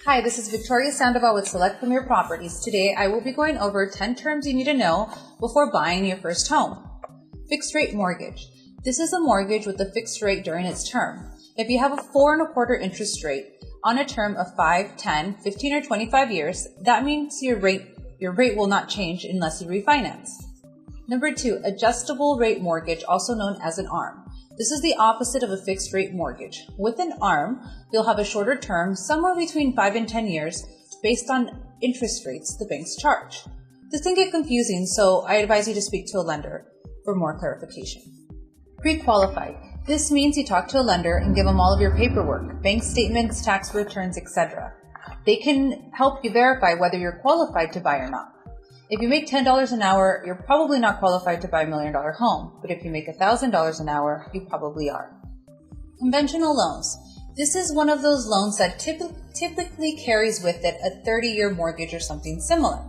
Hi, this is Victoria Sandoval with Select Premier Properties. Today I will be going over 10 terms you need to know before buying your first home. Fixed rate mortgage. This is a mortgage with a fixed rate during its term. If you have a 4.25% interest rate on a term of 5, 10, 15, or 25 years, that means your rate will not change unless you refinance. Number 2, adjustable rate mortgage, also known as an ARM. This is the opposite of a fixed rate mortgage. With an ARM, you'll have a shorter term, somewhere between 5 and 10 years, based on interest rates the banks charge. This can get confusing, so I advise you to speak to a lender for more clarification. PreQualified. This means you talk to a lender and give them all of your paperwork, bank statements, tax returns, etc. They can help you verify whether you're qualified to buy or not. If you make $10 an hour, you're probably not qualified to buy a $1 million home, but if you make $1,000 an hour, you probably are. Conventional loans. This is one of those loans that typically carries with it a 30-year mortgage or something similar.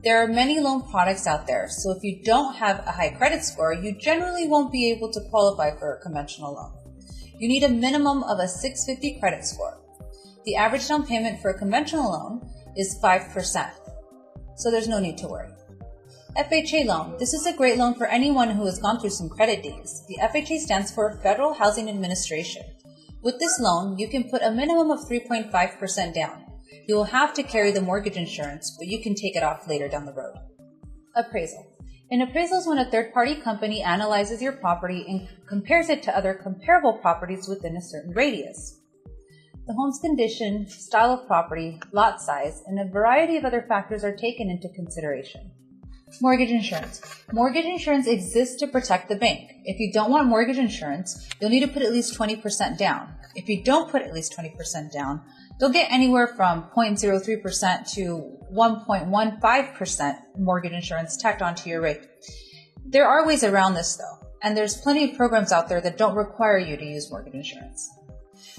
There are many loan products out there, so if you don't have a high credit score, you generally won't be able to qualify for a conventional loan. You need a minimum of a 650 credit score. The average down payment for a conventional loan is 5%. So there's no need to worry. FHA loan. This is a great loan for anyone who has gone through some credit days. The FHA stands for Federal Housing Administration. With this loan, you can put a minimum of 3.5% down. You will have to carry the mortgage insurance, but you can take it off later down the road. Appraisal. An appraisal is when a third-party company analyzes your property and compares it to other comparable properties within a certain radius. The home's condition, style of property, lot size, and a variety of other factors are taken into consideration. Mortgage insurance. Mortgage insurance exists to protect the bank. If you don't want mortgage insurance, you'll need to put at least 20% down. If you don't put at least 20% down, you'll get anywhere from 0.03% to 1.15% mortgage insurance tacked onto your rate. There are ways around this though, and there's plenty of programs out there that don't require you to use mortgage insurance.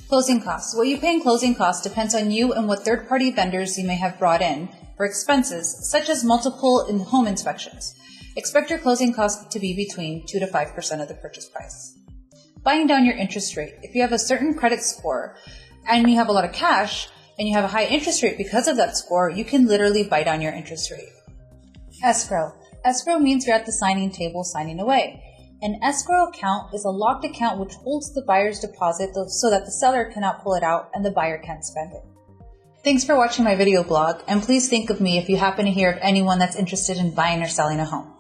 Closing costs. What you pay in closing costs depends on you and what third-party vendors you may have brought in for expenses, such as multiple home inspections. Expect your closing costs to be between 2 to 5% of the purchase price. Buying down your interest rate. If you have a certain credit score and you have a lot of cash and you have a high interest rate because of that score, you can literally buy down your interest rate. Escrow. Escrow means you're at the signing table signing away. An escrow account is a locked account which holds the buyer's deposit so that the seller cannot pull it out and the buyer can't spend it. Thanks for watching my video blog, and please think of me if you happen to hear of anyone that's interested in buying or selling a home.